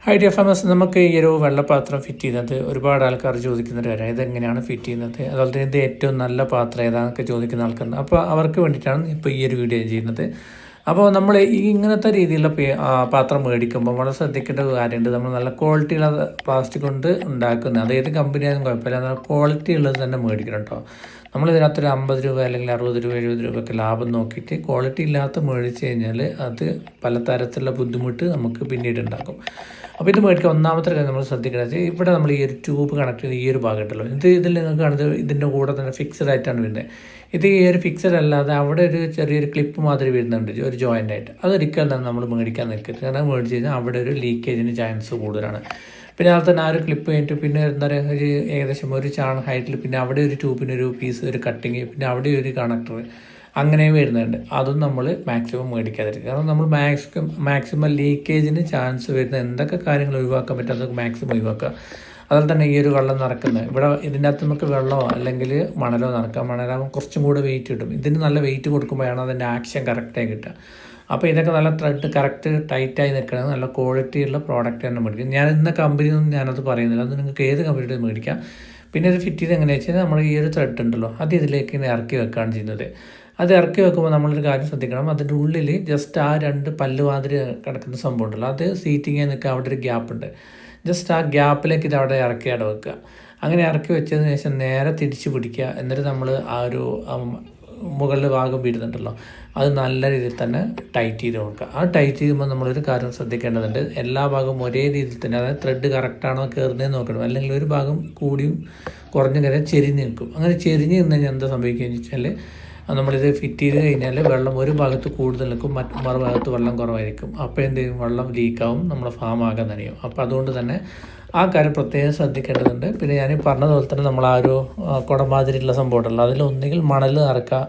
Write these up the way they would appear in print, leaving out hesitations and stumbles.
High D F M S നമുക്ക് ഈ ഒരു വെള്ളപാത്രം ഫിറ്റ് ചെയ്യുന്നത് ഒരുപാട് ആൾക്കാർ ചോദിക്കുന്ന ഒരു കാര്യം ഇതെങ്ങനെയാണ് ഫിറ്റ് ചെയ്യുന്നത്, അതുപോലെ തന്നെ ഇത് ഏറ്റവും നല്ല പാത്രം ഏതാണെന്നൊക്കെ ചോദിക്കുന്ന ആൾക്കാരുണ്ട്. അപ്പോൾ അവർക്ക് വേണ്ടിയിട്ടാണ് ഇപ്പോൾ ഈ ഒരു വീഡിയോ ചെയ്യുന്നത്. അപ്പോൾ നമ്മൾ ഈ ഇങ്ങനത്തെ രീതിയിലുള്ള പാത്രം മേടിക്കുമ്പോൾ വളരെ ശ്രദ്ധിക്കേണ്ട ഒരു കാര്യമുണ്ട്. നമ്മൾ നല്ല ക്വാളിറ്റിയുള്ള പ്ലാസ്റ്റിക് കൊണ്ട് ഉണ്ടാക്കുന്നത്, അത് ഏത് കമ്പനിയായാലും കുഴപ്പമില്ല, നല്ല ക്വാളിറ്റി ഉള്ളത് തന്നെ മേടിക്കണം കേട്ടോ. നമ്മളിതിനകത്തൊരു 50 രൂപ അല്ലെങ്കിൽ 60 രൂപ 70 രൂപയൊക്കെ ലാഭം നോക്കിയിട്ട് ക്വാളിറ്റി ഇല്ലാത്ത മേടിച്ച് കഴിഞ്ഞാൽ അത് പല തരത്തിലുള്ള ബുദ്ധിമുട്ട് നമുക്ക് പിന്നീട് ഉണ്ടാക്കും. അപ്പോൾ ഇത് മേടിക്കുക ഒന്നാമത്തെ കാര്യം നമ്മൾ ശ്രദ്ധിക്കുന്നത്, ഇവിടെ നമ്മൾ ഈ ഒരു ട്യൂബ് കണക്ട് ചെയ്ത് ഈ ഒരു ഭാഗം ഉണ്ടല്ലോ, ഇതിൽ നിങ്ങൾക്ക് കാണുന്നത് ഇതിൻ്റെ കൂടെ തന്നെ ഫിക്സഡ് ആയിട്ടാണ് വരുന്നത്. ഇത് ഈ ഒരു ഫിക്സഡ് അല്ലാതെ അവിടെ ഒരു ചെറിയൊരു ക്ലിപ്പ് മാതിരി വരുന്നുണ്ട്, ഒരു ജോയിൻ്റ് ആയിട്ട്. അതൊരിക്കലും തന്നെ നമ്മൾ മേടിക്കാൻ നിൽക്കരുത്. കാരണം മേടിച്ച് കഴിഞ്ഞാൽ അവിടെ ഒരു ലീക്കേജിന് ചാൻസ് കൂടുതലാണ്. പിന്നെ അതുപോലെ തന്നെ ആ ഒരു ക്ലിപ്പ് കഴിഞ്ഞിട്ട് പിന്നെ എന്താ പറയുക, ഒരു ഏകദേശം ഒരു ചാൺ ഹൈറ്റിൽ പിന്നെ അവിടെ ഒരു ട്യൂബിനൊരു പീസ് ഒരു കട്ടിങ്, പിന്നെ അവിടെ ഒരു കണക്ടർ, അങ്ങനെ വരുന്നുണ്ട്. അതും നമ്മൾ മാക്സിമം മേടിക്കാതിരിക്കും. കാരണം നമ്മൾ മാക്സിമം ലീക്കേജിന് ചാൻസ് വരുന്ന എന്തൊക്കെ കാര്യങ്ങൾ ഒഴിവാക്കാൻ പറ്റും അതൊക്കെ മാക്സിമം ഒഴിവാക്കുക. അതുപോലെ തന്നെ ഈ ഒരു വെള്ളം നിറക്കുന്നത്, ഇവിടെ ഇതിൻ്റെ അകത്ത് നമുക്ക് വെള്ളമോ അല്ലെങ്കിൽ മണലോ നിറക്കാം. മണലാകുമ്പോൾ കുറച്ചും കൂടെ വെയിറ്റ് കിട്ടും. ഇതിന് നല്ല വെയിറ്റ് കൊടുക്കുമ്പോഴാണ് അതിൻ്റെ ആക്ഷൻ കറക്റ്റായി കിട്ടുക. അപ്പോൾ ഇതൊക്കെ നല്ല ത്രെഡ് കറക്റ്റ് ടൈറ്റായി നിൽക്കുന്നത് നല്ല ക്വാളിറ്റിയുള്ള പ്രോഡക്റ്റ് തന്നെ മേടിക്കും. ഞാൻ ഇന്ന കമ്പനിയൊന്നും ഞാനത് പറയുന്നില്ല, അത് നിങ്ങൾക്ക് ഏത് കമ്പനിയുടെ മേടിക്കാം. പിന്നെ ഇത് ഫിറ്റ് ചെയ്ത് എങ്ങനെയാണെന്ന് വെച്ചാൽ നമ്മൾ ഈ ഒരു ത്രെഡ് ഉണ്ടല്ലോ അത് ഇതിലേക്ക് ഇറക്കി വെക്കുകയാണ് ചെയ്യുന്നത്. അത് ഇറക്കി വെക്കുമ്പോൾ നമ്മളൊരു കാര്യം ശ്രദ്ധിക്കണം, അതിൻ്റെ ഉള്ളിൽ ജസ്റ്റ് ആ 2 പല്ല് മാതിരി കിടക്കുന്ന സംഭവം ഉണ്ടല്ലോ, അത് സീറ്റിങ്ങിൽ നിൽക്കുക. അവിടെ ഒരു ഗ്യാപ്പ് ഉണ്ട്, ജസ്റ്റ് ആ ഗ്യാപ്പിലേക്ക് ഇത് അവിടെ ഇറക്കി വെക്കുക. അങ്ങനെ ഇറക്കി വെച്ചതിന് ശേഷം നേരെ തിരിച്ച് പിടിക്കുക. എന്നിട്ട് നമ്മൾ ആ ഒരു മുകളിൽ ഭാഗം വീടുന്നുണ്ടല്ലോ അത് നല്ല രീതിയിൽ തന്നെ ടൈറ്റ് ചെയ്ത് കൊടുക്കുക. ആ ടൈറ്റ് ചെയ്യുമ്പോൾ നമ്മളൊരു കാര്യം ശ്രദ്ധിക്കേണ്ടതുണ്ട്, എല്ലാ ഭാഗവും ഒരേ രീതിയിൽ തന്നെ, അതായത് ത്രെഡ് കറക്റ്റാണോ കയറുന്നതെന്ന് നോക്കണം. അല്ലെങ്കിൽ ഒരു ഭാഗം കൂടിയും കുറഞ്ഞ കാര്യം ചെരിഞ്ഞ് നിൽക്കും. അങ്ങനെ ചെരിഞ്ഞ് നിന്ന് കഴിഞ്ഞാൽ എന്താ സംഭവിക്കുകയെന്ന് വെച്ചാൽ, നമ്മളിത് ഫിറ്റ് ചെയ്ത് കഴിഞ്ഞാൽ വെള്ളം ഒരു ഭാഗത്ത് കൂടുതൽ നിൽക്കും, മറുഭാഗത്ത് വെള്ളം കുറവായിരിക്കും. അപ്പോൾ എന്ത് ചെയ്യും, വെള്ളം ലീക്കാവും, നമ്മുടെ ഫാം ആകാൻ നനയും. അപ്പോൾ അതുകൊണ്ട് തന്നെ ആ കാര്യം പ്രത്യേകം ശ്രദ്ധിക്കേണ്ടതുണ്ട്. പിന്നെ ഞാൻ പറഞ്ഞതുപോലെ തന്നെ നമ്മൾ ആ ഒരു കുടമാതിരിയുള്ള സംഭവം ഉണ്ടല്ലോ, അതിലൊന്നുകിൽ മണൽ നിറക്കുക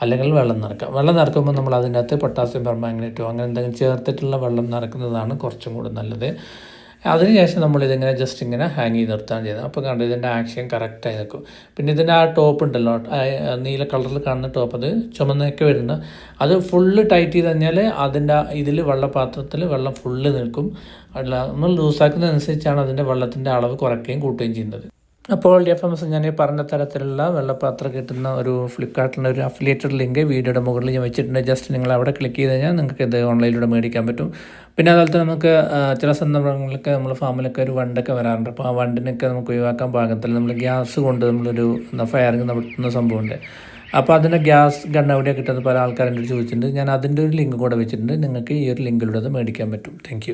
അല്ലെങ്കിൽ വെള്ളം നിറക്കുക. വെള്ളം നിറക്കുമ്പോൾ നമ്മൾ അതിനകത്ത് പൊട്ടാസ്യം പെർമാംഗനേറ്റോ അങ്ങനെ എന്തെങ്കിലും ചേർത്തിട്ടുള്ള വെള്ളം നിറക്കുന്നതാണ് കുറച്ചും കൂടി നല്ലത്. അതിനുശേഷം നമ്മളിതിങ്ങനെ ജസ്റ്റ് ഇങ്ങനെ ഹാങ് ചെയ്ത് നിർത്താൻ ചെയ്യുന്നത്. അപ്പോൾ കണ്ട് ഇതിൻ്റെ ആക്ഷൻ കറക്റ്റായി നിൽക്കും. പിന്നെ ഇതിൻ്റെ ആ ടോപ്പ് ഉണ്ടല്ലോ, നീല കളറിൽ കാണുന്ന ടോപ്പ്, അത് ചുമന്നൊക്കെ വരുന്നത്, അത് ഫുള്ള് ടൈറ്റ് ചെയ്ത് കഴിഞ്ഞാൽ അതിൻ്റെ ഇതിൽ വെള്ളപാത്രത്തിൽ വെള്ളം ഫുള്ള് നിൽക്കും. അല്ല, നമ്മൾ ലൂസാക്കുന്നതനുസരിച്ചാണ് അതിൻ്റെ വെള്ളത്തിൻ്റെ അളവ് കുറയ്ക്കുകയും കൂട്ടുകയും ചെയ്യുന്നത്. അപ്പോൾ DFMS ഞാൻ ഈ പറഞ്ഞ തരത്തിലുള്ള വെള്ളപാത്രം കിട്ടുന്ന ഒരു ഫ്ലിപ്കാർട്ടിൻ്റെ ഒരു അഫിലിയേറ്റഡ് ലിങ്ക് വീഡിയോയുടെ മുകളിൽ ഞാൻ വെച്ചിട്ടുണ്ട്. ജസ്റ്റ് നിങ്ങൾ അവിടെ ക്ലിക്ക് ചെയ്ത് കഴിഞ്ഞാൽ നിങ്ങൾക്ക് ഇത് ഓൺലൈനിലൂടെ മേടിക്കാൻ പറ്റും. പിന്നെ അതുപോലെ നമുക്ക് ചില സന്ദർഭങ്ങളിലൊക്കെ നമ്മൾ ഫാമിലൊക്കെ ഒരു വണ്ടൊക്കെ വരാറുണ്ട്. അപ്പോൾ ആ വണ്ടിനൊക്കെ നമുക്ക് ഒഴിവാക്കാൻ പാകത്തിൽ നമ്മൾ ഗ്യാസ് കൊണ്ട് നമ്മളൊരു ഫയറിങ് നടത്തുന്ന സംഭവമുണ്ട്. അപ്പോൾ അതിൻ്റെ ഗ്യാസ് ഗൺ എവിടെയാണ് കിട്ടുന്നത് പല ആൾക്കാരെന്നോട് ചോദിച്ചിട്ടുണ്ട്. ഞാൻ അതിൻ്റെ ഒരു ലിങ്ക് കൂടെ വെച്ചിട്ടുണ്ട്, നിങ്ങൾക്ക് ഈ ഒരു ലിങ്കിലൂടെ അത് മേടിക്കാൻ പറ്റും. താങ്ക്